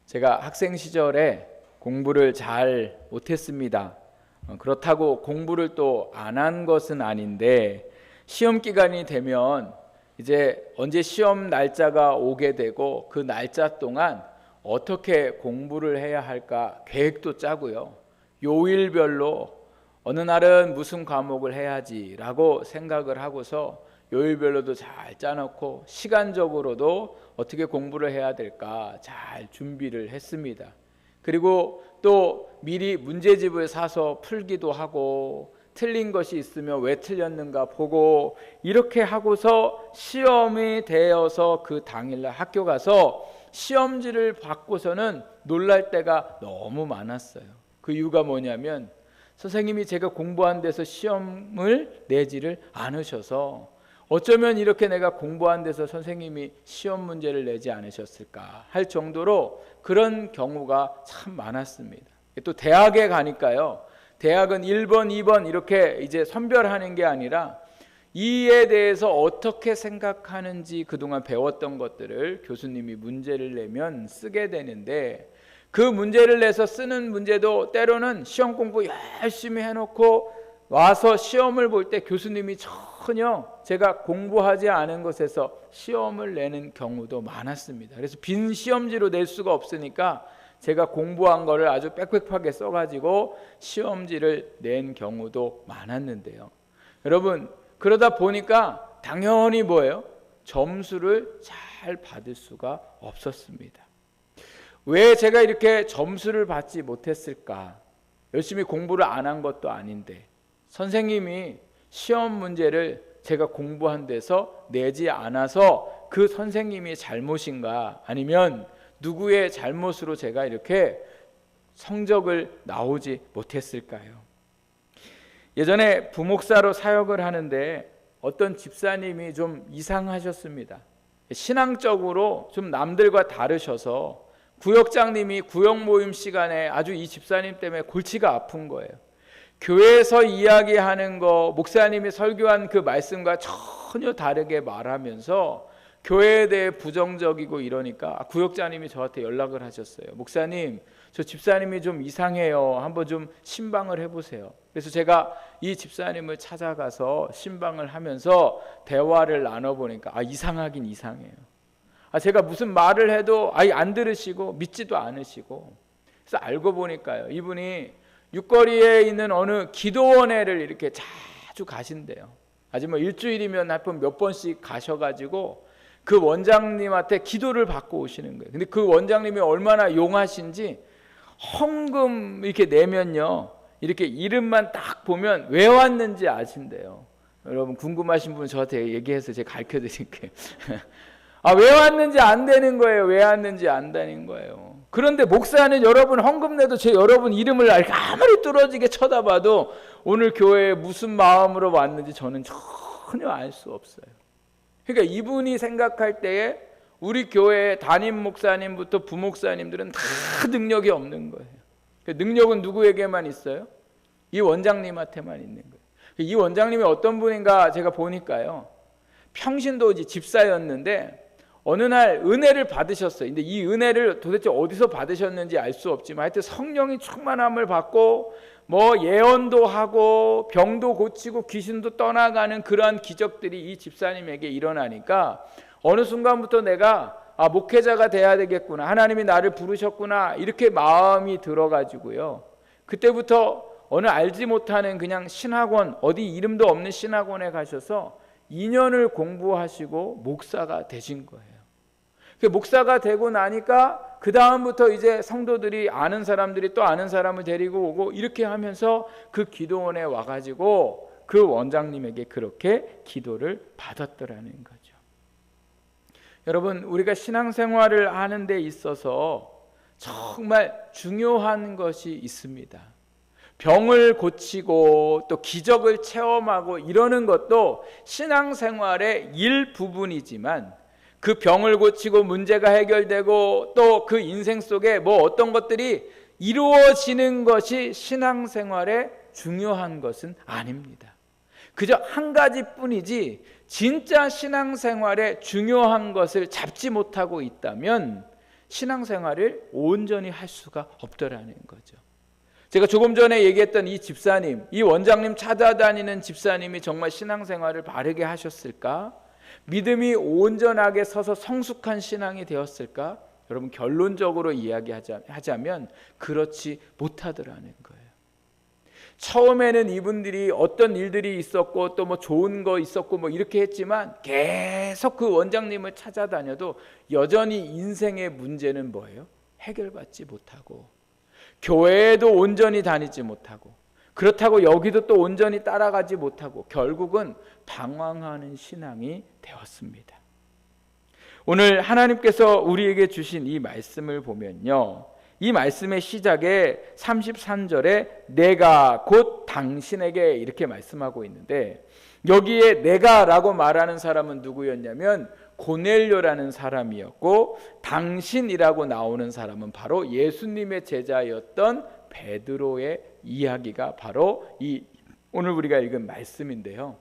제가 학생 시절에 공부를 잘 못했습니다. 그렇다고 공부를 또 안 한 것은 아닌데 시험 기간이 되면 이제 언제 시험 날짜가 오게 되고 그 날짜 동안 어떻게 공부를 해야 할까 계획도 짜고요. 요일별로 어느 날은 무슨 과목을 해야지라고 생각을 하고서 요일별로도 잘 짜놓고 시간적으로도 어떻게 공부를 해야 될까 잘 준비를 했습니다. 그리고 또 미리 문제집을 사서 풀기도 하고 틀린 것이 있으면 왜 틀렸는가 보고 이렇게 하고서 시험이 되어서 그 당일날 학교 가서 시험지를 받고서는 놀랄 때가 너무 많았어요. 그 이유가 뭐냐면 선생님이 제가 공부한 데서 시험을 내지를 않으셔서 어쩌면 이렇게 내가 공부한 데서 선생님이 시험 문제를 내지 않으셨을까 할 정도로 그런 경우가 참 많았습니다. 또 대학에 가니까요. 대학은 1번, 2번 이렇게 이제 선별하는 게 아니라 이에 대해서 어떻게 생각하는지 그동안 배웠던 것들을 교수님이 문제를 내면 쓰게 되는데 그 문제를 내서 쓰는 문제도 때로는 시험 공부 열심히 해놓고 와서 시험을 볼 때 교수님이 전혀 제가 공부하지 않은 것에서 시험을 내는 경우도 많았습니다. 그래서 빈 시험지로 낼 수가 없으니까 제가 공부한 거를 아주 빽빽하게 써가지고 시험지를 낸 경우도 많았는데요. 여러분 그러다 보니까 당연히 뭐예요? 점수를 잘 받을 수가 없었습니다. 왜 제가 이렇게 점수를 받지 못했을까? 열심히 공부를 안 한 것도 아닌데 선생님이 시험 문제를 제가 공부한 데서 내지 않아서 그 선생님이 잘못인가 아니면 누구의 잘못으로 제가 이렇게 성적을 나오지 못했을까요? 예전에 부목사로 사역을 하는데 어떤 집사님이 좀 이상하셨습니다. 신앙적으로 좀 남들과 다르셔서 구역장님이 구역 모임 시간에 아주 이 집사님 때문에 골치가 아픈 거예요. 교회에서 이야기하는 거 목사님이 설교한 그 말씀과 전혀 다르게 말하면서 교회에 대해 부정적이고 이러니까 구역장님이 저한테 연락을 하셨어요. 목사님 저 집사님이 좀 이상해요. 한번 좀 신방을 해보세요. 그래서 제가 이 집사님을 찾아가서 신방을 하면서 대화를 나눠보니까 이상하긴 이상해요. 제가 무슨 말을 해도 안 들으시고 믿지도 않으시고 그래서 알고 보니까요. 이분이 육거리에 있는 어느 기도원회를 이렇게 자주 가신대요. 아주 뭐 일주일이면 하여튼 몇 번씩 가셔가지고 그 원장님한테 기도를 받고 오시는 거예요. 근데 그 원장님이 얼마나 용하신지 헌금 이렇게 내면요. 이렇게 이름만 딱 보면 왜 왔는지 아신대요. 여러분 궁금하신 분은 저한테 얘기해서 제가 가르쳐 드릴게요. 왜 왔는지 안 되는 거예요. 왜 왔는지 안 되는 거예요. 그런데 목사는 여러분 헌금 내도 여러분 이름을 아무리 뚫어지게 쳐다봐도 오늘 교회에 무슨 마음으로 왔는지 저는 전혀 알 수 없어요. 그러니까 이분이 생각할 때에 우리 교회 담임 목사님부터 부목사님들은 다 능력이 없는 거예요. 능력은 누구에게만 있어요? 이 원장님한테만 있는 거예요. 이 원장님이 어떤 분인가 제가 보니까요. 평신도 집사였는데 어느 날 은혜를 받으셨어요. 근데 이 은혜를 도대체 어디서 받으셨는지 알 수 없지만 하여튼 성령이 충만함을 받고 뭐 예언도 하고 병도 고치고 귀신도 떠나가는 그러한 기적들이 이 집사님에게 일어나니까 어느 순간부터 내가 목회자가 돼야 되겠구나. 하나님이 나를 부르셨구나. 이렇게 마음이 들어가지고요. 그때부터 어느 알지 못하는 그냥 신학원 어디 이름도 없는 신학원에 가셔서 2년을 공부하시고 목사가 되신 거예요. 목사가 되고 나니까 그 다음부터 이제 성도들이 아는 사람들이 또 아는 사람을 데리고 오고 이렇게 하면서 그 기도원에 와가지고 그 원장님에게 그렇게 기도를 받았더라는 거죠. 여러분 우리가 신앙생활을 하는 데 있어서 정말 중요한 것이 있습니다. 병을 고치고 또 기적을 체험하고 이러는 것도 신앙생활의 일부분이지만 그 병을 고치고 문제가 해결되고 또 그 인생 속에 뭐 어떤 것들이 이루어지는 것이 신앙생활의 중요한 것은 아닙니다. 그저 한 가지뿐이지 진짜 신앙생활의 중요한 것을 잡지 못하고 있다면 신앙생활을 온전히 할 수가 없더라는 거죠. 제가 조금 전에 얘기했던 이 집사님, 이 원장님 찾아다니는 집사님이 정말 신앙생활을 바르게 하셨을까? 믿음이 온전하게 서서 성숙한 신앙이 되었을까? 여러분, 결론적으로 이야기하자면 그렇지 못하더라는 거예요. 처음에는 이분들이 어떤 일들이 있었고 또 뭐 좋은 거 있었고 뭐 이렇게 했지만 계속 그 원장님을 찾아다녀도 여전히 인생의 문제는 뭐예요? 해결받지 못하고, 교회에도 온전히 다니지 못하고, 그렇다고 여기도 또 온전히 따라가지 못하고, 결국은 방황하는 신앙이 되었습니다. 오늘 하나님께서 우리에게 주신 이 말씀을 보면요, 이 말씀의 시작에 33절에 내가 곧 당신에게 이렇게 말씀하고 있는데, 여기에 내가라고 말하는 사람은 누구였냐면 고넬료라는 사람이었고, 당신이라고 나오는 사람은 바로 예수님의 제자였던 베드로의 이야기가 바로 이 오늘 우리가 읽은 말씀인데요.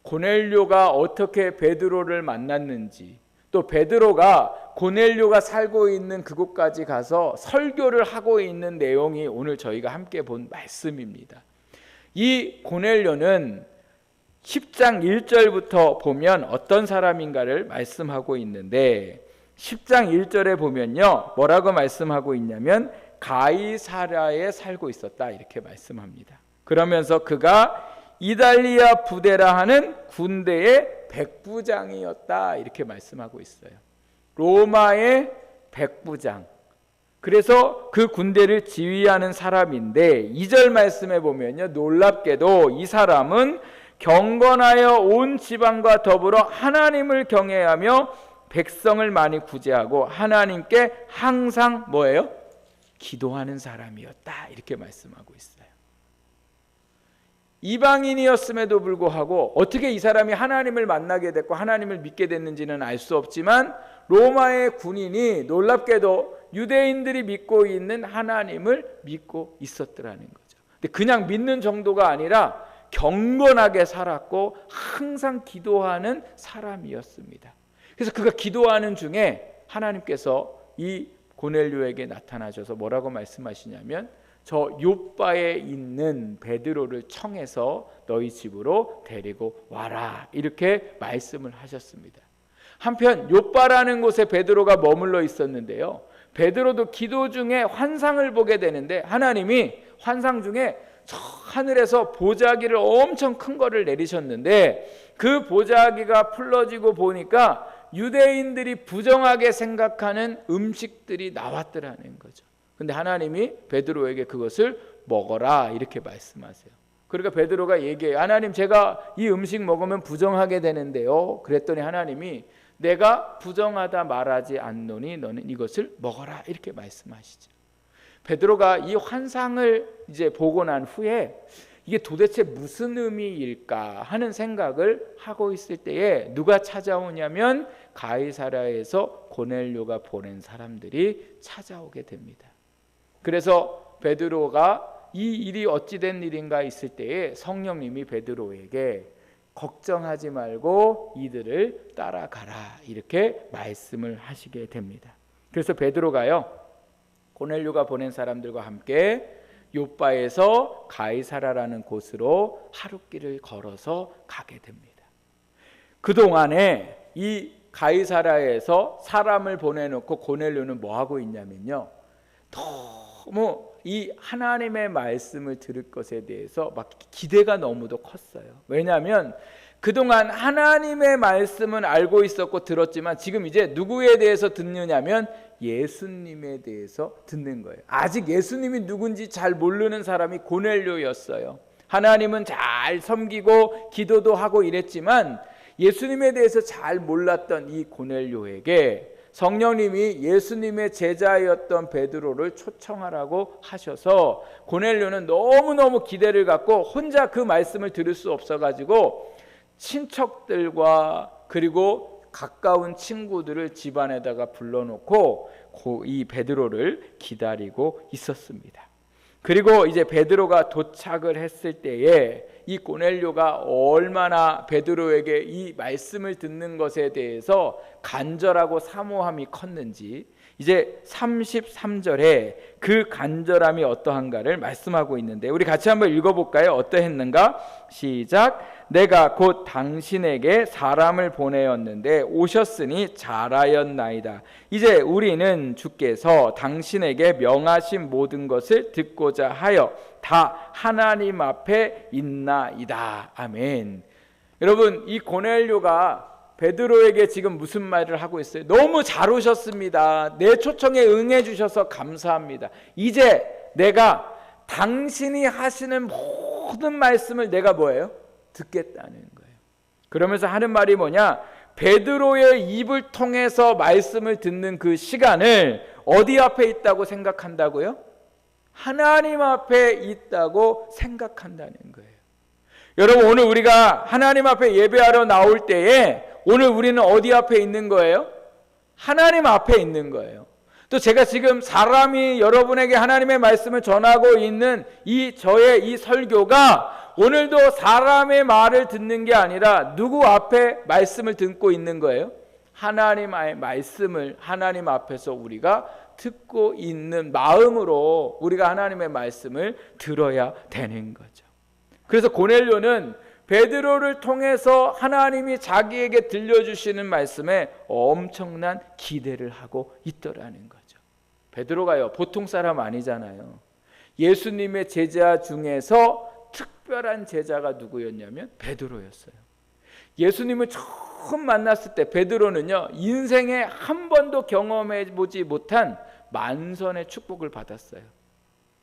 고넬료가 어떻게 베드로를 만났는지, 또 베드로가 고넬료가 살고 있는 그곳까지 가서 설교를 하고 있는 내용이 오늘 저희가 함께 본 말씀입니다. 이 고넬료는 10장 1절부터 보면 어떤 사람인가를 말씀하고 있는데, 10장 1절에 보면요, 뭐라고 말씀하고 있냐면 가이사랴에 살고 있었다 이렇게 말씀합니다. 그러면서 그가 이달리아 부대라 하는 군대의 백부장이었다 이렇게 말씀하고 있어요. 로마의 백부장, 그래서 그 군대를 지휘하는 사람인데, 2절 말씀에 보면요, 놀랍게도 이 사람은 경건하여 온 지방과 더불어 하나님을 경외하며 백성을 많이 구제하고 하나님께 항상 뭐예요? 기도하는 사람이었다 이렇게 말씀하고 있어요. 이방인이었음에도 불구하고 어떻게 이 사람이 하나님을 만나게 됐고 하나님을 믿게 됐는지는 알 수 없지만, 로마의 군인이 놀랍게도 유대인들이 믿고 있는 하나님을 믿고 있었더라는 거죠. 근데 그냥 믿는 정도가 아니라 경건하게 살았고 항상 기도하는 사람이었습니다. 그래서 그가 기도하는 중에 하나님께서 이 고넬료에게 나타나셔서 뭐라고 말씀하시냐면, 저 요바에 있는 베드로를 청해서 너희 집으로 데리고 와라 이렇게 말씀을 하셨습니다. 한편 요바라는 곳에 베드로가 머물러 있었는데요, 베드로도 기도 중에 환상을 보게 되는데, 하나님이 환상 중에 저 하늘에서 보자기를 엄청 큰 거를 내리셨는데, 그 보자기가 풀러지고 보니까 유대인들이 부정하게 생각하는 음식들이 나왔더라는 거죠. 근데 하나님이 베드로에게 그것을 먹어라 이렇게 말씀하세요. 그러니까 베드로가 얘기해요. 하나님, 제가 이 음식 먹으면 부정하게 되는데요. 그랬더니 하나님이 내가 부정하다 말하지 않노니 너는 이것을 먹어라 이렇게 말씀하시죠. 베드로가 이 환상을 이제 보고 난 후에 이게 도대체 무슨 의미일까 하는 생각을 하고 있을 때에 누가 찾아오냐면 가이사랴에서 고넬료가 보낸 사람들이 찾아오게 됩니다. 그래서 베드로가 이 일이 어찌된 일인가 있을 때에 성령님이 베드로에게 걱정하지 말고 이들을 따라가라 이렇게 말씀을 하시게 됩니다. 그래서 베드로가요, 고넬료가 보낸 사람들과 함께 요바에서 가이사랴라는 곳으로 하룻길을 걸어서 가게 됩니다. 그동안에 이 가이사랴에서 사람을 보내놓고 고넬료는 뭐 하고 있냐면요, 너무 이 하나님의 말씀을 들을 것에 대해서 막 기대가 너무도 컸어요. 왜냐하면 그동안 하나님의 말씀은 알고 있었고 들었지만 지금 이제 누구에 대해서 듣느냐면 예수님에 대해서 듣는 거예요. 아직 예수님이 누군지 잘 모르는 사람이 고넬료였어요. 하나님은 잘 섬기고 기도도 하고 이랬지만 예수님에 대해서 잘 몰랐던 이 고넬료에게 성령님이 예수님의 제자였던 베드로를 초청하라고 하셔서 고넬료는 너무너무 기대를 갖고 혼자 그 말씀을 들을 수 없어가지고 친척들과 그리고 가까운 친구들을 집안에다가 불러놓고 이 베드로를 기다리고 있었습니다. 그리고 이제 베드로가 도착을 했을 때에 이 고넬료가 얼마나 베드로에게 이 말씀을 듣는 것에 대해서 간절하고 사모함이 컸는지 이제 33절에 그 간절함이 어떠한가를 말씀하고 있는데 우리 같이 한번 읽어볼까요? 어떠했는가? 시작. 내가 곧 당신에게 사람을 보내었는데 오셨으니 잘하였나이다. 이제 우리는 주께서 당신에게 명하신 모든 것을 듣고자 하여 다 하나님 앞에 있나이다. 아멘. 여러분, 이 고넬료가 베드로에게 지금 무슨 말을 하고 있어요? 너무 잘 오셨습니다. 내 초청에 응해 주셔서 감사합니다. 이제 내가 당신이 하시는 모든 말씀을 내가 뭐예요? 듣겠다는 거예요. 그러면서 하는 말이 뭐냐? 베드로의 입을 통해서 말씀을 듣는 그 시간을 어디 앞에 있다고 생각한다고요? 하나님 앞에 있다고 생각한다는 거예요. 여러분, 오늘 우리가 하나님 앞에 예배하러 나올 때에 오늘 우리는 어디 앞에 있는 거예요? 하나님 앞에 있는 거예요. 또 제가 지금 사람이 여러분에게 하나님의 말씀을 전하고 있는 저의 이 설교가 오늘도 사람의 말을 듣는 게 아니라 누구 앞에 말씀을 듣고 있는 거예요? 하나님의 말씀을 하나님 앞에서 우리가 듣고 있는 마음으로 우리가 하나님의 말씀을 들어야 되는 거죠. 그래서 고넬료는 베드로를 통해서 하나님이 자기에게 들려주시는 말씀에 엄청난 기대를 하고 있더라는 거죠. 베드로가요, 보통 사람 아니잖아요. 예수님의 제자 중에서 특별한 제자가 누구였냐면 베드로였어요. 예수님을 처음 만났을 때 베드로는요, 인생에 한 번도 경험해 보지 못한 만선의 축복을 받았어요.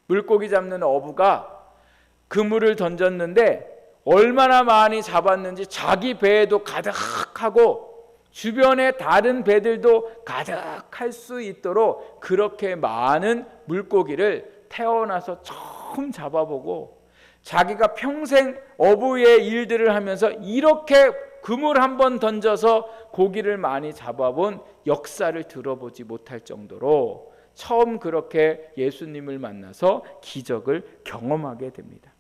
물고기 잡는 어부가 그물을 던졌는데 얼마나 많이 잡았는지 자기 배에도 가득하고 주변에 다른 배들도 가득할 수 있도록 그렇게 많은 물고기를 태어나서 처음 잡아보고 자기가 평생 어부의 일들을 하면서 이렇게 그물 한 번 던져서 고기를 많이 잡아본 역사를 들어보지 못할 정도로 처음 그렇게 예수님을 만나서 기적을 경험하게 됩니다.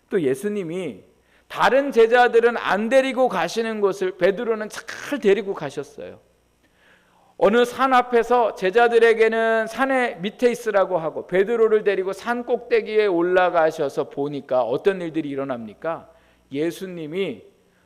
또 예수님이 다른 제자들은 안 데리고 가시는 곳을 베드로는 잘 데리고 가셨어요. 어느 산 앞에서 제자들에게는 산에 밑에 있으라고 하고 베드로를 데리고 산 꼭대기에 올라가셔서 보니까 어떤 일들이 일어납니까? 예수님이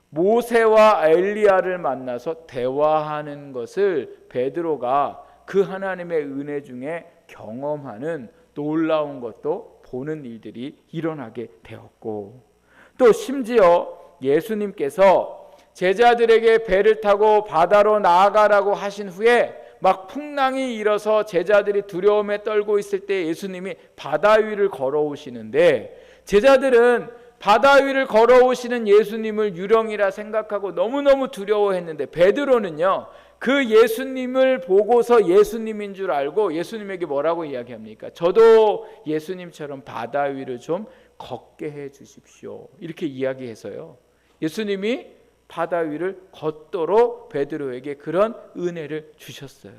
모세와 엘리야를 만나서 대화하는 것을 베드로가 그 하나님의 은혜 중에 경험하는 놀라운 것도 보는 일들이 일어나게 되었고, 또 심지어 예수님께서 제자들에게 배를 타고 바다로 나아가라고 하신 후에 막 풍랑이 일어서 제자들이 두려움에 떨고 있을 때 예수님이 바다 위를 걸어오시는데 제자들은 바다 위를 걸어오시는 예수님을 유령이라 생각하고 너무너무 두려워했는데 베드로는요, 그 예수님을 보고서 예수님인 줄 알고 예수님에게 뭐라고 이야기합니까? 저도 예수님처럼 바다 위를 좀 걷게 해 주십시오. 이렇게 이야기해서요, 예수님이 바다 위를 걷도록 베드로에게 그런 은혜를 주셨어요.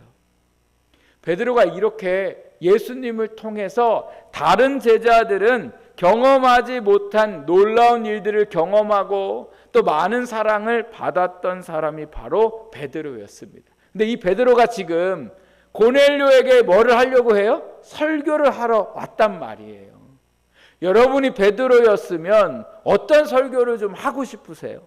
베드로가 이렇게 예수님을 통해서 다른 제자들은 경험하지 못한 놀라운 일들을 경험하고 또 많은 사랑을 받았던 사람이 바로 베드로였습니다. 근데 이 베드로가 지금 고넬료에게 뭐를 하려고 해요? 설교를 하러 왔단 말이에요. 여러분이 베드로였으면 어떤 설교를 좀 하고 싶으세요?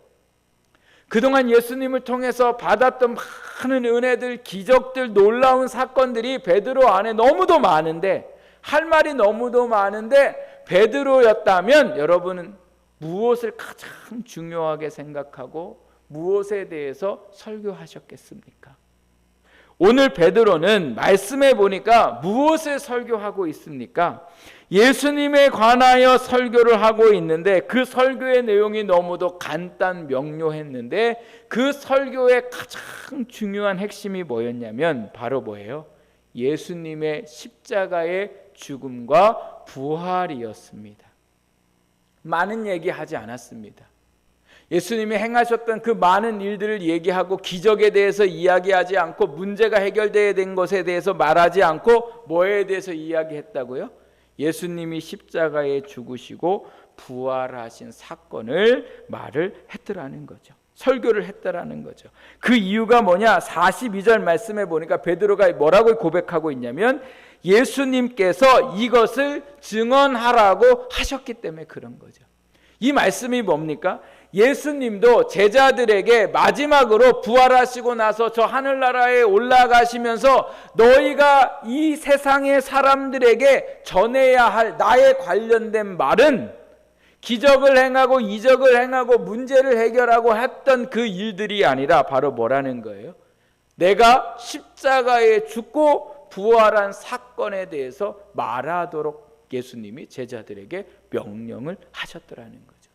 그동안 예수님을 통해서 받았던 많은 은혜들, 기적들, 놀라운 사건들이 베드로 안에 너무도 많은데, 할 말이 너무도 많은데 베드로였다면 여러분은 무엇을 가장 중요하게 생각하고 무엇에 대해서 설교하셨겠습니까? 오늘 베드로는 말씀해 보니까 무엇을 설교하고 있습니까? 예수님에 관하여 설교를 하고 있는데 그 설교의 내용이 너무도 간단 명료했는데 그 설교의 가장 중요한 핵심이 뭐였냐면 바로 뭐예요? 예수님의 십자가의 죽음과 부활이었습니다. 많은 얘기하지 않았습니다. 예수님이 행하셨던 그 많은 일들을 얘기하고 기적에 대해서 이야기하지 않고 문제가 해결되어야 된 것에 대해서 말하지 않고 뭐에 대해서 이야기했다고요? 예수님이 십자가에 죽으시고 부활하신 사건을 말을 했더라는 거죠. 설교를 했다라는 거죠. 그 이유가 뭐냐? 42절 말씀에 보니까 베드로가 뭐라고 고백하고 있냐면 예수님께서 이것을 증언하라고 하셨기 때문에 그런 거죠. 이 말씀이 뭡니까? 예수님도 제자들에게 마지막으로 부활하시고 나서 저 하늘나라에 올라가시면서 너희가 이 세상의 사람들에게 전해야 할 나에 관련된 말은 기적을 행하고 이적을 행하고 문제를 해결하고 했던 그 일들이 아니라 바로 뭐라는 거예요? 내가 십자가에 죽고 부활한 사건에 대해서 말하도록 예수님이 제자들에게 명령을 하셨더라는 거죠.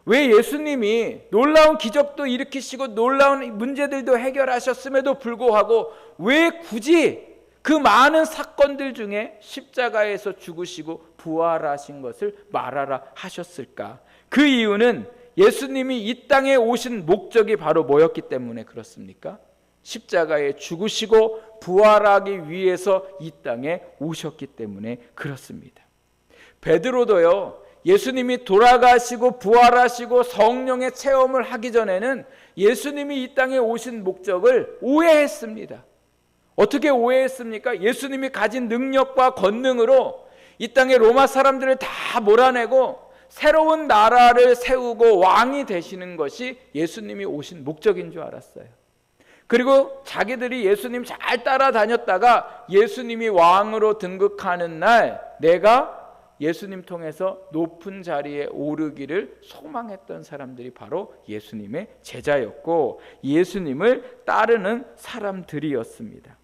왜 예수님이 놀라운 기적도 일으키시고 놀라운 문제들도 해결하셨음에도 불구하고 왜 굳이 그 많은 사건들 중에 십자가에서 죽으시고 부활하신 것을 말하라 하셨을까? 그 이유는 예수님이 이 땅에 오신 목적이 바로 뭐였기 때문에 그렇습니까? 십자가에 죽으시고 부활하기 위해서 이 땅에 오셨기 때문에 그렇습니다. 베드로도요, 예수님이 돌아가시고 부활하시고 성령의 체험을 하기 전에는 예수님이 이 땅에 오신 목적을 오해했습니다. 어떻게 오해했습니까? 예수님이 가진 능력과 권능으로 이 땅에 로마 사람들을 다 몰아내고 새로운 나라를 세우고 왕이 되시는 것이 예수님이 오신 목적인 줄 알았어요. 그리고 자기들이 예수님 잘 따라다녔다가 예수님이 왕으로 등극하는 날 내가 예수님 통해서 높은 자리에 오르기를 소망했던 사람들이 바로 예수님의 제자였고 예수님을 따르는 사람들이었습니다.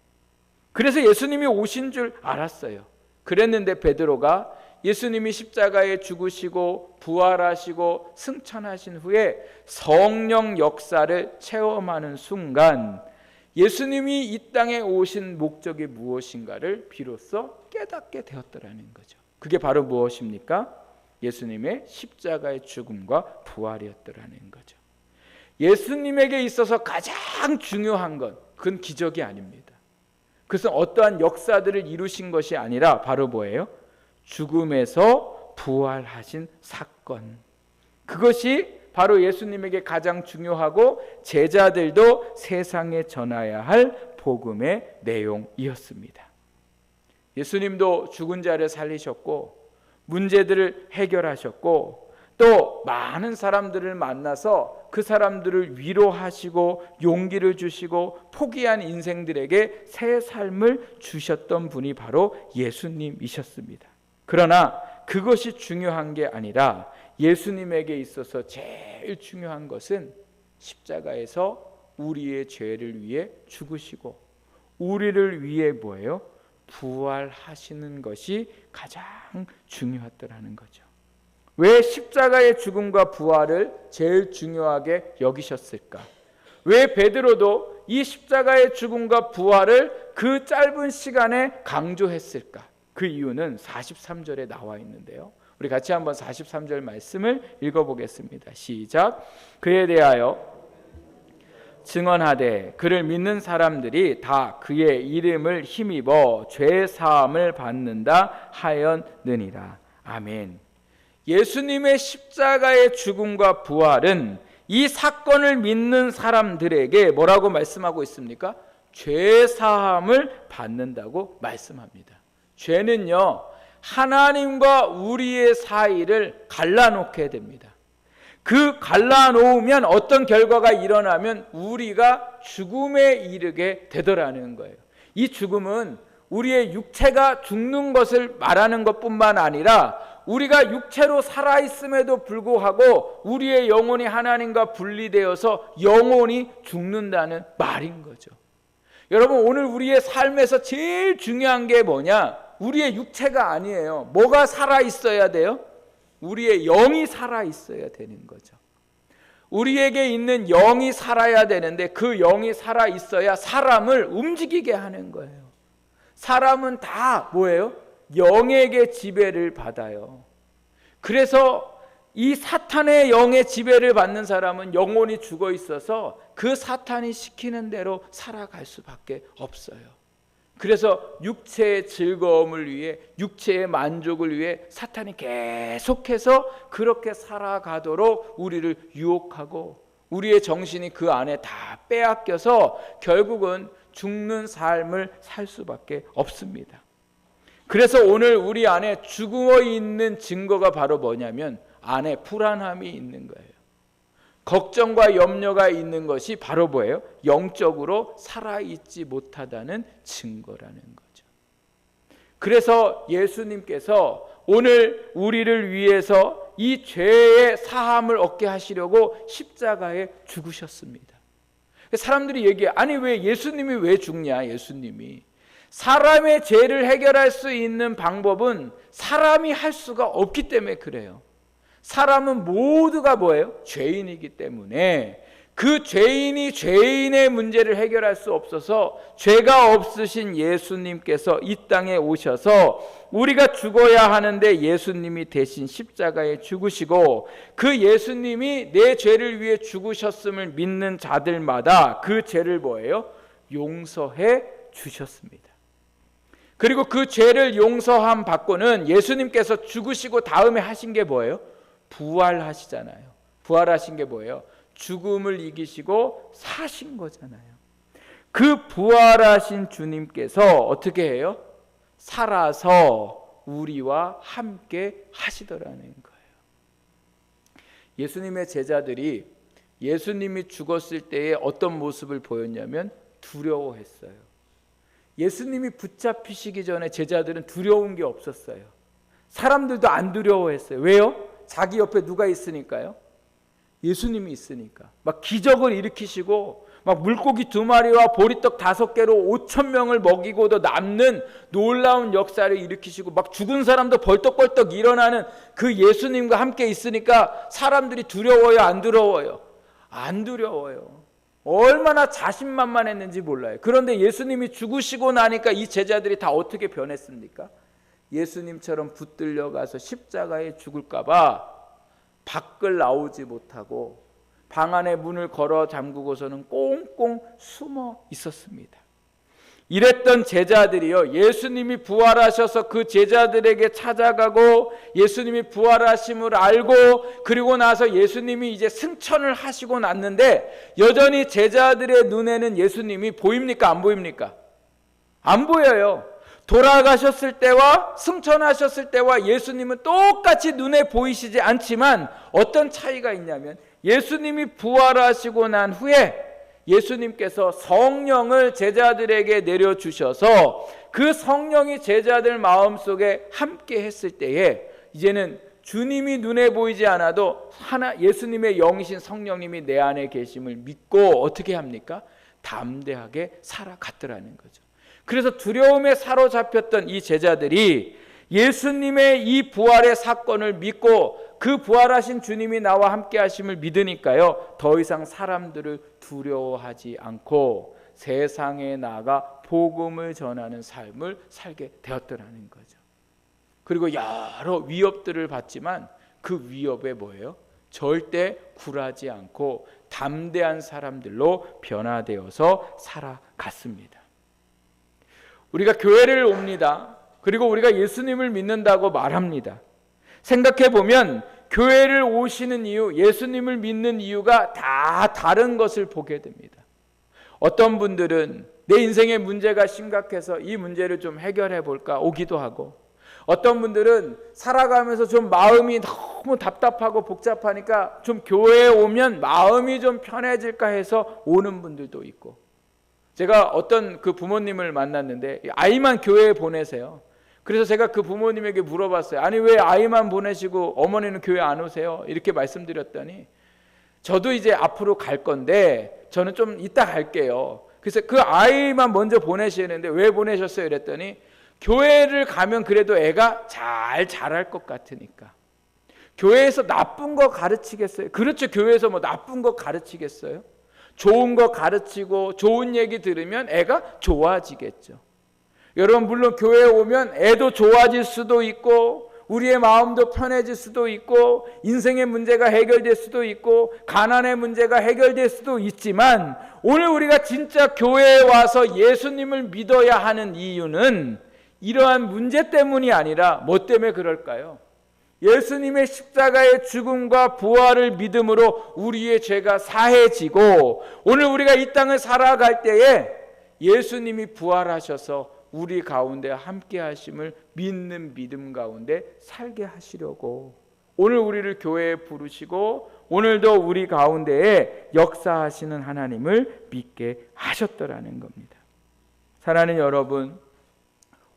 그래서 예수님이 오신 줄 알았어요. 그랬는데 베드로가 예수님이 십자가에 죽으시고 부활하시고 승천하신 후에 성령 역사를 체험하는 순간 예수님이 이 땅에 오신 목적이 무엇인가를 비로소 깨닫게 되었더라는 거죠. 그게 바로 무엇입니까? 예수님의 십자가의 죽음과 부활이었더라는 거죠. 예수님에게 있어서 가장 중요한 건 그건 기적이 아닙니다. 그것은 어떠한 역사들을 이루신 것이 아니라 바로 뭐예요? 죽음에서 부활하신 사건. 그것이 바로 예수님에게 가장 중요하고 제자들도 세상에 전해야 할 복음의 내용이었습니다. 예수님도 죽은 자를 살리셨고 문제들을 해결하셨고 또 많은 사람들을 만나서 그 사람들을 위로하시고 용기를 주시고 포기한 인생들에게 새 삶을 주셨던 분이 바로 예수님이셨습니다. 그러나 그것이 중요한 게 아니라 예수님에게 있어서 제일 중요한 것은 십자가에서 우리의 죄를 위해 죽으시고 우리를 위해 뭐예요? 부활하시는 것이 가장 중요하더라는 거죠. 왜 십자가의 죽음과 부활을 제일 중요하게 여기셨을까? 왜 베드로도 이 십자가의 죽음과 부활을 그 짧은 시간에 강조했을까? 그 이유는 43절에 나와 있는데요. 우리 같이 한번 43절 말씀을 읽어보겠습니다. 시작. 그에 대하여 증언하되 그를 믿는 사람들이 다 그의 이름을 힘입어 죄 사함을 받는다 하였느니라. 아멘. 예수님의 십자가의 죽음과 부활은 이 사건을 믿는 사람들에게 뭐라고 말씀하고 있습니까? 죄 사함을 받는다고 말씀합니다. 죄는요, 하나님과 우리의 사이를 갈라놓게 됩니다. 그 갈라놓으면 어떤 결과가 일어나면 우리가 죽음에 이르게 되더라는 거예요. 이 죽음은 우리의 육체가 죽는 것을 말하는 것뿐만 아니라 우리가 육체로 살아있음에도 불구하고 우리의 영혼이 하나님과 분리되어서 영혼이 죽는다는 말인 거죠. 여러분, 오늘 우리의 삶에서 제일 중요한 게 뭐냐? 우리의 육체가 아니에요. 뭐가 살아있어야 돼요? 우리의 영이 살아있어야 되는 거죠. 우리에게 있는 영이 살아야 되는데 그 영이 살아있어야 사람을 움직이게 하는 거예요. 사람은 다 뭐예요? 영에게 지배를 받아요. 그래서 이 사탄의 영의 지배를 받는 사람은 영혼이 죽어 있어서 그 사탄이 시키는 대로 살아갈 수밖에 없어요. 그래서 육체의 즐거움을 위해, 육체의 만족을 위해 사탄이 계속해서 그렇게 살아가도록 우리를 유혹하고 우리의 정신이 그 안에 다 빼앗겨서 결국은 죽는 삶을 살 수밖에 없습니다. 그래서 오늘 우리 안에 죽어 있는 증거가 바로 뭐냐면 안에 불안함이 있는 거예요. 걱정과 염려가 있는 것이 바로 뭐예요? 영적으로 살아있지 못하다는 증거라는 거죠. 그래서 예수님께서 오늘 우리를 위해서 이 죄의 사함을 얻게 하시려고 십자가에 죽으셨습니다. 사람들이 얘기해, 아니 왜 예수님이 왜 죽냐? 예수님이 사람의 죄를 해결할 수 있는 방법은 사람이 할 수가 없기 때문에 그래요. 사람은 모두가 뭐예요? 죄인이기 때문에 그 죄인이 죄인의 문제를 해결할 수 없어서 죄가 없으신 예수님께서 이 땅에 오셔서 우리가 죽어야 하는데 예수님이 대신 십자가에 죽으시고 그 예수님이 내 죄를 위해 죽으셨음을 믿는 자들마다 그 죄를 뭐예요? 용서해 주셨습니다. 그리고 그 죄를 용서함 받고는 예수님께서 죽으시고 다음에 하신 게 뭐예요? 부활하시잖아요. 부활하신 게 뭐예요? 죽음을 이기시고 사신 거잖아요. 그 부활하신 주님께서 어떻게 해요? 살아서 우리와 함께 하시더라는 거예요. 예수님의 제자들이 예수님이 죽었을 때에 어떤 모습을 보였냐면 두려워했어요. 예수님이 붙잡히시기 전에 제자들은 두려운 게 없었어요. 사람들도 안 두려워했어요. 왜요? 자기 옆에 누가 있으니까요? 예수님이 있으니까. 막 기적을 일으키시고 막 물고기 2마리와 보리떡 5개로 5,000명을 먹이고도 남는 놀라운 역사를 일으키시고 막 죽은 사람도 벌떡벌떡 일어나는 그 예수님과 함께 있으니까 사람들이 두려워요? 안 두려워요? 안 두려워요. 얼마나 자신만만했는지 몰라요. 그런데 예수님이 죽으시고 나니까 이 제자들이 다 어떻게 변했습니까? 예수님처럼 붙들려 가서 십자가에 죽을까 봐 밖을 나오지 못하고 방 안에 문을 걸어 잠그고서는 꽁꽁 숨어 있었습니다. 이랬던 제자들이요, 예수님이 부활하셔서 그 제자들에게 찾아가고 예수님이 부활하심을 알고 그리고 나서 예수님이 이제 승천을 하시고 났는데 여전히 제자들의 눈에는 예수님이 보입니까? 안 보입니까? 안 보여요. 돌아가셨을 때와 승천하셨을 때와 예수님은 똑같이 눈에 보이시지 않지만 어떤 차이가 있냐면 예수님이 부활하시고 난 후에 예수님께서 성령을 제자들에게 내려주셔서 그 성령이 제자들 마음속에 함께 했을 때에 이제는 주님이 눈에 보이지 않아도 예수님의 영이신 성령님이 내 안에 계심을 믿고 어떻게 합니까? 담대하게 살아갔더라는 거죠. 그래서 두려움에 사로잡혔던 이 제자들이 예수님의 이 부활의 사건을 믿고 그 부활하신 주님이 나와 함께 하심을 믿으니까요, 더 이상 사람들을 두려워하지 않고 세상에 나가 복음을 전하는 삶을 살게 되었더라는 거죠. 그리고 여러 위협들을 받지만 그 위협에 뭐예요? 절대 굴하지 않고 담대한 사람들로 변화되어서 살아갔습니다. 우리가 교회를 옵니다. 그리고 우리가 예수님을 믿는다고 말합니다. 생각해 보면 교회를 오시는 이유, 예수님을 믿는 이유가 다 다른 것을 보게 됩니다. 어떤 분들은 내 인생의 문제가 심각해서 이 문제를 좀 해결해 볼까 오기도 하고, 어떤 분들은 살아가면서 좀 마음이 너무 답답하고 복잡하니까 좀 교회에 오면 마음이 좀 편해질까 해서 오는 분들도 있고, 제가 어떤 그 부모님을 만났는데 아이만 교회에 보내세요. 그래서 제가 그 부모님에게 물어봤어요. 아니 왜 아이만 보내시고 어머니는 교회 안 오세요? 이렇게 말씀드렸더니 저도 이제 앞으로 갈 건데 저는 좀 이따 갈게요. 그래서 그 아이만 먼저 보내시는데 왜 보내셨어요? 이랬더니 교회를 가면 그래도 애가 잘 자랄 것 같으니까. 교회에서 나쁜 거 가르치겠어요? 그렇죠. 교회에서 뭐 나쁜 거 가르치겠어요? 좋은 거 가르치고 좋은 얘기 들으면 애가 좋아지겠죠. 여러분, 물론 교회에 오면 애도 좋아질 수도 있고 우리의 마음도 편해질 수도 있고 인생의 문제가 해결될 수도 있고 가난의 문제가 해결될 수도 있지만 오늘 우리가 진짜 교회에 와서 예수님을 믿어야 하는 이유는 이러한 문제 때문이 아니라 뭐 때문에 그럴까요? 예수님의 십자가의 죽음과 부활을 믿음으로 우리의 죄가 사해지고 오늘 우리가 이 땅을 살아갈 때에 예수님이 부활하셔서 우리 가운데 함께 하심을 믿는 믿음 가운데 살게 하시려고 오늘 우리를 교회에 부르시고 오늘도 우리 가운데에 역사하시는 하나님을 믿게 하셨더라는 겁니다. 사랑하는 여러분,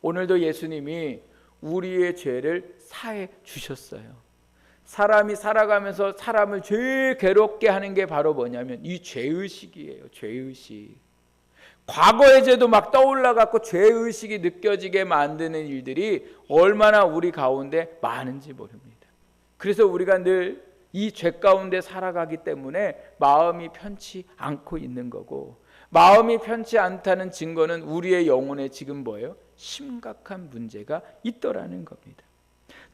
오늘도 예수님이 우리의 죄를 사해 주셨어요. 사람이 살아가면서 사람을 제일 괴롭게 하는 게 바로 뭐냐면 이 죄의식이에요. 죄의식. 과거의 죄도 막 떠올라갖고 죄의식이 느껴지게 만드는 일들이 얼마나 우리 가운데 많은지 모릅니다. 그래서 우리가 늘 이 죄 가운데 살아가기 때문에 마음이 편치 않고 있는 거고, 마음이 편치 않다는 증거는 우리의 영혼에 지금 뭐예요? 심각한 문제가 있더라는 겁니다.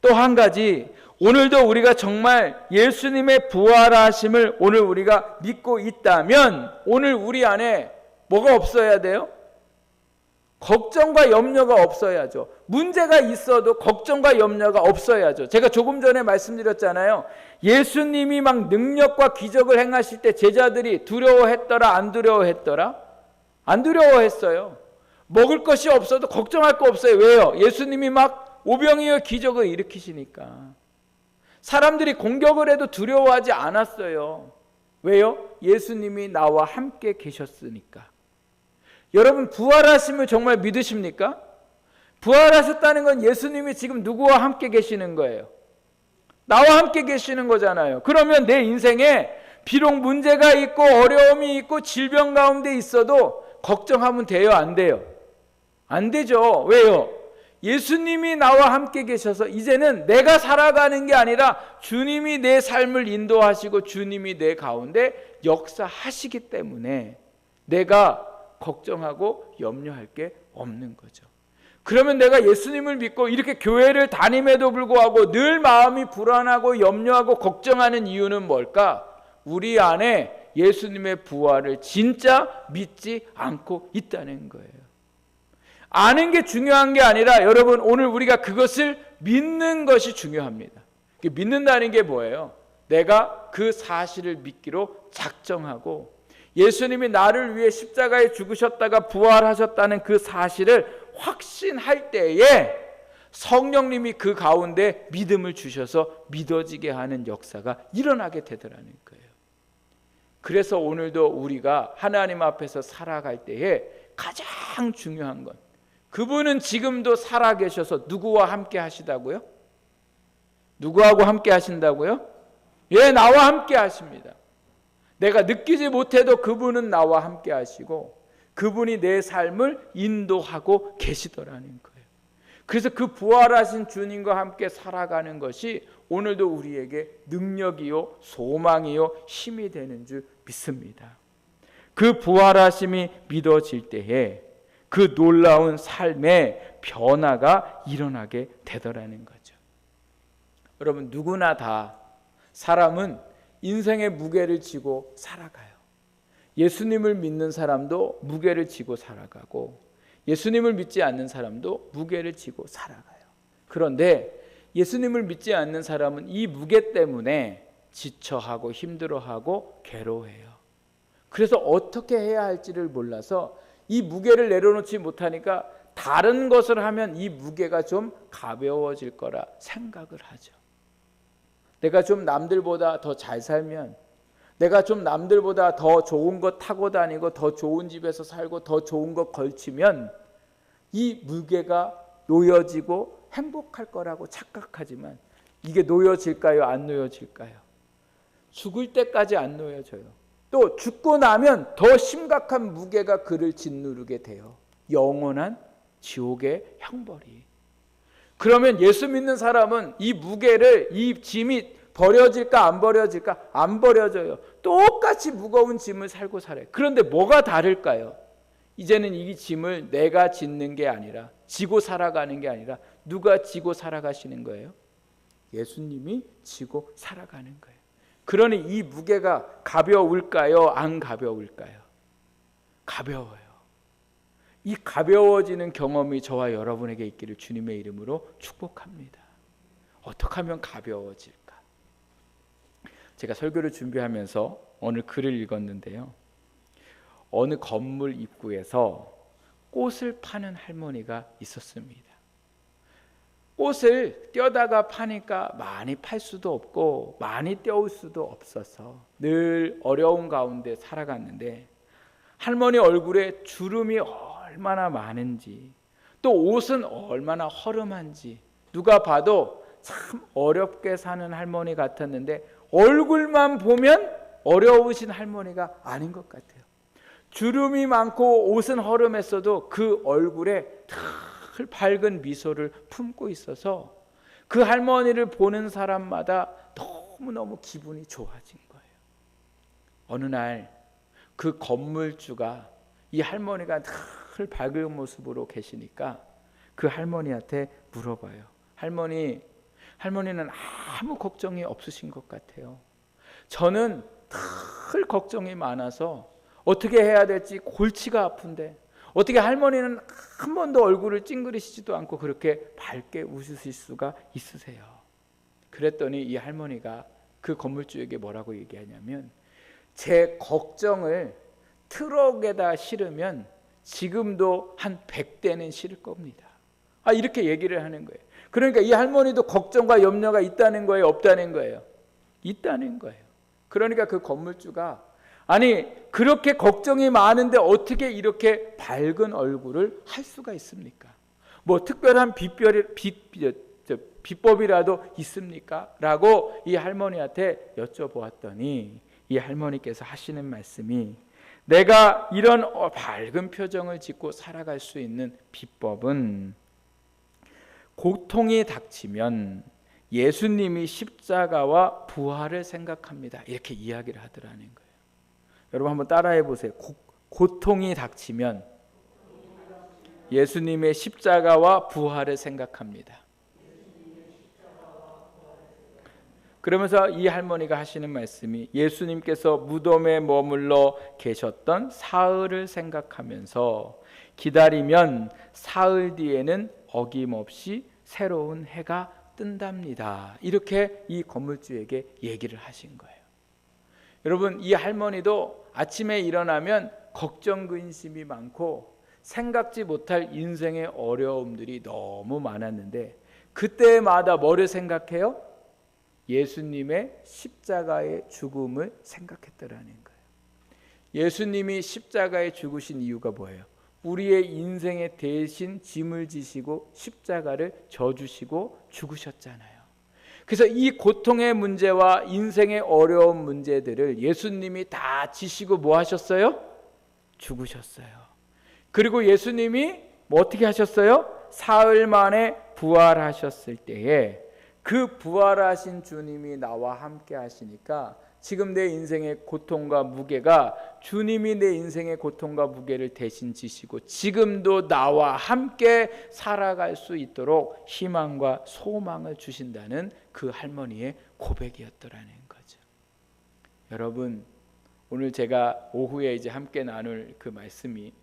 또 한 가지, 오늘도 우리가 정말 예수님의 부활하심을 오늘 우리가 믿고 있다면 오늘 우리 안에 뭐가 없어야 돼요? 걱정과 염려가 없어야죠. 문제가 있어도 걱정과 염려가 없어야죠. 제가 조금 전에 말씀드렸잖아요. 예수님이 막 능력과 기적을 행하실 때 제자들이 두려워했더라, 안 두려워했더라? 안 두려워했어요. 먹을 것이 없어도 걱정할 거 없어요. 왜요? 예수님이 막 오병이어 기적을 일으키시니까. 사람들이 공격을 해도 두려워하지 않았어요. 왜요? 예수님이 나와 함께 계셨으니까. 여러분, 부활하심을 정말 믿으십니까? 부활하셨다는 건 예수님이 지금 누구와 함께 계시는 거예요? 나와 함께 계시는 거잖아요. 그러면 내 인생에 비록 문제가 있고 어려움이 있고 질병 가운데 있어도 걱정하면 돼요? 안 돼요? 안 되죠. 왜요? 예수님이 나와 함께 계셔서 이제는 내가 살아가는 게 아니라 주님이 내 삶을 인도하시고 주님이 내 가운데 역사하시기 때문에 내가 걱정하고 염려할 게 없는 거죠. 그러면 내가 예수님을 믿고 이렇게 교회를 다님에도 불구하고 늘 마음이 불안하고 염려하고 걱정하는 이유는 뭘까? 우리 안에 예수님의 부활을 진짜 믿지 않고 있다는 거예요. 아는 게 중요한 게 아니라 여러분, 오늘 우리가 그것을 믿는 것이 중요합니다. 믿는다는 게 뭐예요? 내가 그 사실을 믿기로 작정하고 예수님이 나를 위해 십자가에 죽으셨다가 부활하셨다는 그 사실을 확신할 때에 성령님이 그 가운데 믿음을 주셔서 믿어지게 하는 역사가 일어나게 되더라는 거예요. 그래서 오늘도 우리가 하나님 앞에서 살아갈 때에 가장 중요한 건 그분은 지금도 살아계셔서 누구와 함께 하시다고요? 누구하고 함께 하신다고요? 예, 나와 함께 하십니다. 내가 느끼지 못해도 그분은 나와 함께 하시고 그분이 내 삶을 인도하고 계시더라는 거예요. 그래서 그 부활하신 주님과 함께 살아가는 것이 오늘도 우리에게 능력이요, 소망이요, 힘이 되는 줄 믿습니다. 그 부활하심이 믿어질 때에 그 놀라운 삶의 변화가 일어나게 되더라는 거죠. 여러분, 누구나 다 사람은 인생의 무게를 지고 살아가요. 예수님을 믿는 사람도 무게를 지고 살아가고 예수님을 믿지 않는 사람도 무게를 지고 살아가요. 그런데 예수님을 믿지 않는 사람은 이 무게 때문에 지쳐하고 힘들어하고 괴로워해요. 그래서 어떻게 해야 할지를 몰라서 이 무게를 내려놓지 못하니까 다른 것을 하면 이 무게가 좀 가벼워질 거라 생각을 하죠. 내가 좀 남들보다 더 잘 살면, 내가 좀 남들보다 더 좋은 것 타고 다니고 더 좋은 집에서 살고 더 좋은 것 걸치면 이 무게가 놓여지고 행복할 거라고 착각하지만 이게 놓여질까요? 안 놓여질까요? 죽을 때까지 안 놓여져요. 또 죽고 나면 더 심각한 무게가 그를 짓누르게 돼요. 영원한 지옥의 형벌이. 그러면 예수 믿는 사람은 이 무게를, 이 짐이 버려질까 안 버려질까? 안 버려져요. 똑같이 무거운 짐을 살고 살아요. 그런데 뭐가 다를까요? 이제는 이 짐을 내가 짓는 게 아니라, 지고 살아가는 게 아니라 누가 지고 살아가시는 거예요? 예수님이 지고 살아가는 거예요. 그러니 이 무게가 가벼울까요? 안 가벼울까요? 가벼워요. 이 가벼워지는 경험이 저와 여러분에게 있기를 주님의 이름으로 축복합니다. 어떻게 하면 가벼워질까? 제가 설교를 준비하면서 오늘 글을 읽었는데요. 어느 건물 입구에서 꽃을 파는 할머니가 있었습니다. 꽃을 떼다가 파니까 많이 팔 수도 없고 많이 떼올 수도 없어서 늘 어려운 가운데 살아갔는데, 할머니 얼굴에 주름이 얼마나 많은지, 또 옷은 얼마나 허름한지 누가 봐도 참 어렵게 사는 할머니 같았는데, 얼굴만 보면 어려우신 할머니가 아닌 것 같아요. 주름이 많고 옷은 허름했어도 그 얼굴에 늘 밝은 미소를 품고 있어서 그 할머니를 보는 사람마다 너무너무 기분이 좋아진 거예요. 어느 날 그 건물주가 이 할머니가 늘 밝은 모습으로 계시니까 그 할머니한테 물어봐요. 할머니는 아무 걱정이 없으신 것 같아요. 저는 늘 걱정이 많아서 어떻게 해야 될지 골치가 아픈데 어떻게 할머니는 한 번도 얼굴을 찡그리시지도 않고 그렇게 밝게 웃으실 수가 있으세요? 그랬더니 이 할머니가 그 건물주에게 뭐라고 얘기하냐면, 제 걱정을 트럭에다 실으면 지금도 한 100대는 실을 겁니다. 이렇게 얘기를 하는 거예요. 그러니까 이 할머니도 걱정과 염려가 있다는 거예요, 없다는 거예요? 있다는 거예요. 그러니까 그 건물주가, 아니 그렇게 걱정이 많은데 어떻게 이렇게 밝은 얼굴을 할 수가 있습니까? 뭐 특별한 비법이라도 있습니까? 라고 이 할머니한테 여쭤보았더니 이 할머니께서 하시는 말씀이, 내가 이런 밝은 표정을 짓고 살아갈 수 있는 비법은 고통이 닥치면 예수님이 십자가와 부활을 생각합니다. 이렇게 이야기를 하더라는 거예요. 여러분 한번 따라해 보세요. 고통이 닥치면 예수님의 십자가와 부활을 생각합니다. 그러면서 이 할머니가 하시는 말씀이, 예수님께서 무덤에 머물러 계셨던 사흘을 생각하면서 기다리면 사흘 뒤에는 어김없이 새로운 해가 뜬답니다. 이렇게 이 건물주에게 얘기를 하신 거예요. 여러분, 이 할머니도 아침에 일어나면 걱정 근심이 많고 생각지 못할 인생의 어려움들이 너무 많았는데, 그때마다 뭐를 생각해요? 예수님의 십자가의 죽음을 생각했더라는 거예요. 예수님이 십자가에 죽으신 이유가 뭐예요? 우리의 인생에 대신 짐을 지시고 십자가를 져주시고 죽으셨잖아요. 그래서 이 고통의 문제와 인생의 어려운 문제들을 예수님이 다 지시고 뭐 하셨어요? 죽으셨어요. 그리고 예수님이 뭐 어떻게 하셨어요? 사흘 만에 부활하셨을 때에 그 부활하신 주님이 나와 함께 하시니까 지금 내 인생의 고통과 무게가 주님이 내 인생의 고통과 무게를 대신 지시고 지금도 나와 함께 살아갈 수 있도록 희망과 소망을 주신다는 그 할머니의 고백이었더라는 거죠. 여러분, 오늘 제가 오후에 이제 함께 나눌 그 말씀이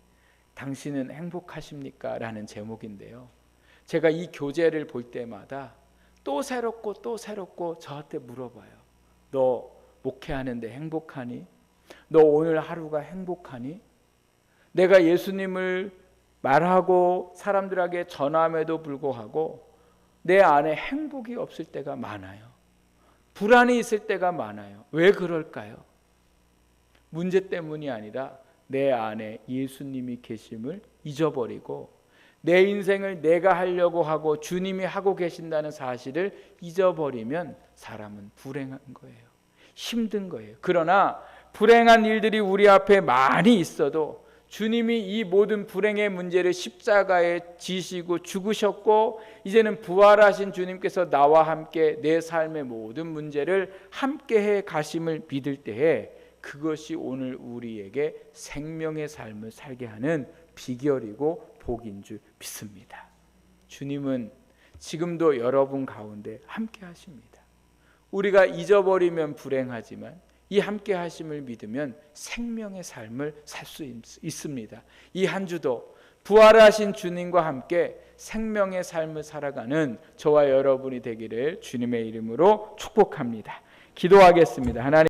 당신은 행복하십니까? 라는 제목인데요. 제가 이 교재를 볼 때마다 또 새롭고 저한테 물어봐요. 너 목회하는데 행복하니? 너 오늘 하루가 행복하니? 내가 예수님을 말하고 사람들에게 전함에도 불구하고 내 안에 행복이 없을 때가 많아요. 불안이 있을 때가 많아요. 왜 그럴까요? 문제 때문이 아니라 내 안에 예수님이 계심을 잊어버리고 내 인생을 내가 하려고 하고 주님이 하고 계신다는 사실을 잊어버리면 사람은 불행한 거예요. 힘든 거예요. 그러나 불행한 일들이 우리 앞에 많이 있어도 주님이 이 모든 불행의 문제를 십자가에 지시고 죽으셨고 이제는 부활하신 주님께서 나와 함께 내 삶의 모든 문제를 함께해 가심을 믿을 때에 그것이 오늘 우리에게 생명의 삶을 살게 하는 비결이고 복인 줄 믿습니다. 주님은 지금도 여러분 가운데 함께 하십니다. 우리가 잊어버리면 불행하지만 이 함께 하심을 믿으면 생명의 삶을 살 수 있습니다. 이 한 주도 부활하신 주님과 함께 생명의 삶을 살아가는 저와 여러분이 되기를 주님의 이름으로 축복합니다. 기도하겠습니다. 하나님